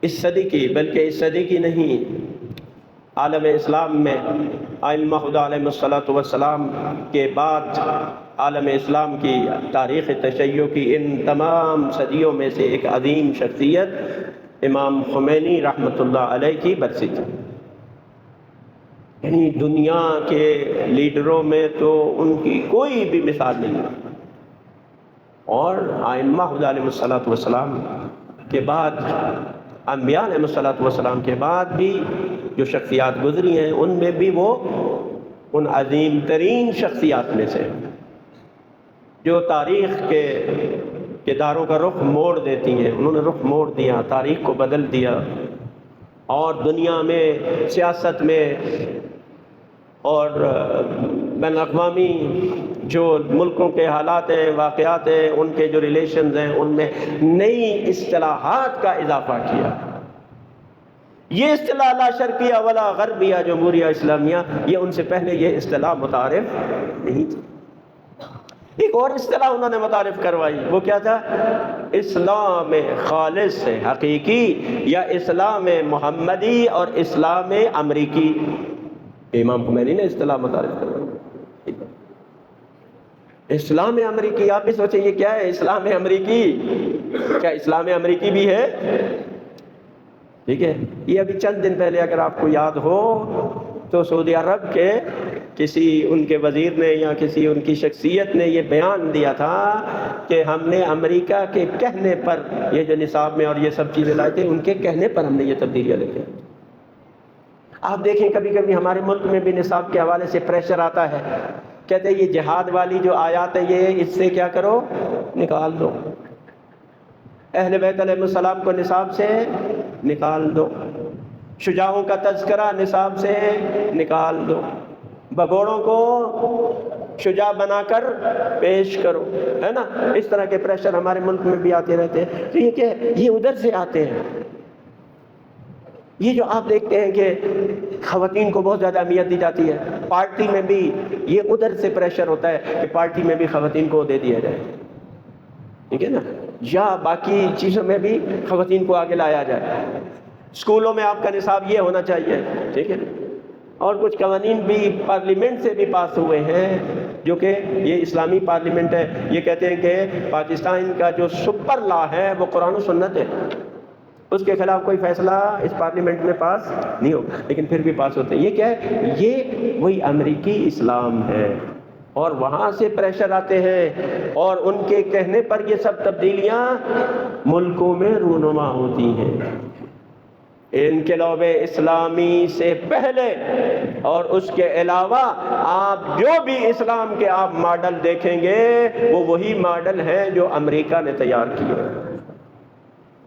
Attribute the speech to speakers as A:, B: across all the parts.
A: اس صدی کی، بلکہ اس صدی کی نہیں، عالم اسلام میں ائمہ خدا علیہ الصلوۃ والسلام کے بعد عالم اسلام کی تاریخ تشیع کی ان تمام صدیوں میں سے ایک عظیم شخصیت امام خمینی رحمۃ اللہ علیہ کی برسی تھی۔ یعنی دنیا کے لیڈروں میں تو ان کی کوئی بھی مثال نہیں ہے، اور ائمہ خدا علیہ الصلوۃ والسلام کے بعد، انبیاء علیہ الصلوۃ والسلام کے بعد بھی جو شخصیات گزری ہیں ان میں بھی وہ ان عظیم ترین شخصیات میں سے جو تاریخ کے داروں کا رخ موڑ دیتی ہیں۔ انہوں نے رخ موڑ دیا، تاریخ کو بدل دیا، اور دنیا میں، سیاست میں اور بین الاقوامی جو ملکوں کے حالات ہیں، واقعات ہیں، ان کے جو ریلیشنز ہیں، ان میں نئی اصطلاحات کا اضافہ کیا۔ یہ اصطلاح لا شرقیہ ولا غربیہ جمہوریہ اسلامیہ، یہ ان سے پہلے یہ اصطلاح متعارف نہیں تھی۔ ایک اور اصطلاح انہوں نے متعارف کروائی، وہ کیا تھا؟ اسلام خالص حقیقی، یا اسلام محمدی اور اسلام امریکی۔ امام خمینی نے اصطلاح متعارف کروائی، اسلام امریکی۔ آپ بھی سوچیں یہ کیا ہے اسلام امریکی؟ کیا اسلام امریکی بھی ہے؟ ٹھیک ہے، یہ ابھی چند دن پہلے اگر آپ کو یاد ہو تو سعودی عرب کے کسی ان کے وزیر نے یا کسی ان کی شخصیت نے یہ بیان دیا تھا کہ ہم نے امریکہ کے کہنے پر یہ جو نصاب میں اور یہ سب چیزیں لائے تھے، ان کے کہنے پر ہم نے یہ تبدیلیاں لے۔ آپ دیکھیں کبھی کبھی ہمارے ملک میں بھی نصاب کے حوالے سے پریشر آتا ہے، کہتے ہیں یہ جہاد والی جو آیات ہے یہ اس سے کیا کرو، نکال دو، اہل بیت علیہ السلام کو نصاب سے نکال دو، شجاعوں کا تذکرہ نصاب سے نکال دو، بگوڑوں کو شجاع بنا کر پیش کرو، ہے نا؟ اس طرح کے پریشر ہمارے ملک میں بھی آتے رہتے ہیں۔ تو یہ کیا ہے؟ یہ ادھر سے آتے ہیں۔ یہ جو آپ دیکھتے ہیں کہ خواتین کو بہت زیادہ اہمیت دی جاتی ہے، پارٹی میں بھی یہ ادھر سے پریشر ہوتا ہے کہ پارٹی میں بھی خواتین کو دے دیا جائے، ٹھیک ہے نا؟ یا باقی چیزوں میں بھی خواتین کو آگے لایا جائے، اسکولوں میں آپ کا نصاب یہ ہونا چاہیے، ٹھیک ہے؟ اور کچھ قوانین بھی پارلیمنٹ سے بھی پاس ہوئے ہیں، جو کہ یہ اسلامی پارلیمنٹ ہے، یہ کہتے ہیں کہ پاکستان کا جو سپر لا ہے وہ قرآن و سنت ہے، اس کے خلاف کوئی فیصلہ اس پارلیمنٹ میں پاس نہیں ہوگا، لیکن پھر بھی پاس ہوتے ہیں۔ یہ کیا ہے؟ یہ وہی امریکی اسلام ہے، اور وہاں سے پریشر آتے ہیں، اور ان کے کہنے پر یہ سب تبدیلیاں ملکوں میں رونما ہوتی ہیں۔ انقلاب اسلامی سے پہلے اور اس کے علاوہ آپ جو بھی اسلام کے آپ ماڈل دیکھیں گے وہ وہی ماڈل ہیں جو امریکہ نے تیار کیے،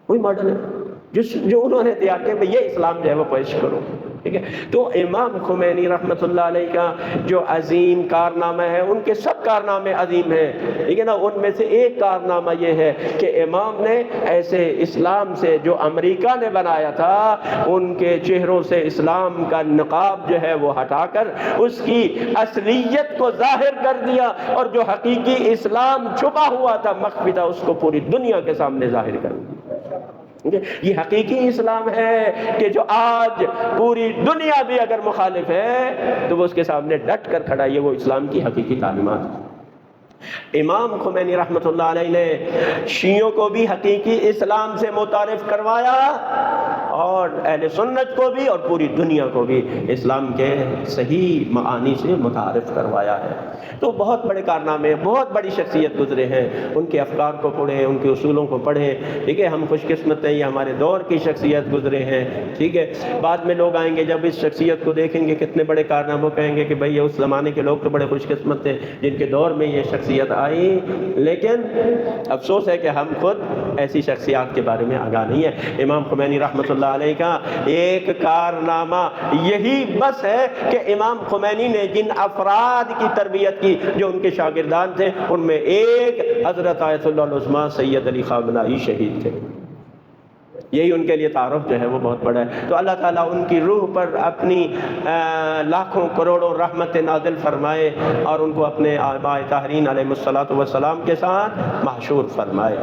A: وہی ماڈل ہے جو انہوں نے تیار کیا، یہ اسلام جو ہے وہ پیش کرو، ٹھیک ہے؟ تو امام خمینی رحمۃ اللہ علیہ کا جو عظیم کارنامہ ہے، ان کے سب کارنامے عظیم ہیں، ٹھیک ہے نا؟ ان میں سے ایک کارنامہ یہ ہے کہ امام نے ایسے اسلام سے جو امریکہ نے بنایا تھا، ان کے چہروں سے اسلام کا نقاب جو ہے وہ ہٹا کر اس کی اصلیت کو ظاہر کر دیا، اور جو حقیقی اسلام چھپا ہوا تھا، مخفی تھا، اس کو پوری دنیا کے سامنے ظاہر کر دیا۔ یہ حقیقی اسلام ہے کہ جو آج پوری دنیا بھی اگر مخالف ہے تو وہ اس کے سامنے ڈٹ کر کھڑا ہے، یہ وہ اسلام کی حقیقی تعلیمات۔ امام خمینی رحمۃ اللہ علیہ نے شیعوں کو بھی حقیقی اسلام سے متعارف کروایا، اور اہل سنت کو بھی اور پوری دنیا کو بھی اسلام کے صحیح معانی سے متعارف کروایا ہے۔ تو بہت بڑے کارنامے، بہت بڑی شخصیت گزرے ہیں، ان کے افکار کو پڑھیں، ان کے اصولوں کو پڑھیں، ٹھیک ہے؟ ہم خوش قسمت ہیں، یہ ہمارے دور کی شخصیت گزرے ہیں، ٹھیک ہے؟ بعد میں لوگ آئیں گے جب اس شخصیت کو دیکھیں گے کتنے بڑے کارنامے، کہیں گے کہ بھئی اس زمانے کے لوگ تو بڑے خوش قسمت تھے جن کے دور میں یہ شخصیت آئی، لیکن افسوس ہے کہ ہم خود ایسی شخصیات کے بارے میں آگاہ نہیں ہے۔ امام خمینی رحمۃ اللہ علیہ کا ایک کارنامہ یہی بس ہے کہ امام خمینی نے جن افراد کی تربیت کی جو ان کے شاگردان تھے، ان میں ایک حضرت آیت اللہ العظمیٰ سید علی خامنہئی شہید تھے، یہی ان کے لیے تعارف جو ہے وہ بہت بڑا ہے۔ تو اللہ تعالیٰ ان کی روح پر اپنی لاکھوں کروڑوں رحمت نازل فرمائے، اور ان کو اپنے آباء طاہرین علیہ الصلوۃ والسلام کے ساتھ محشور فرمائے۔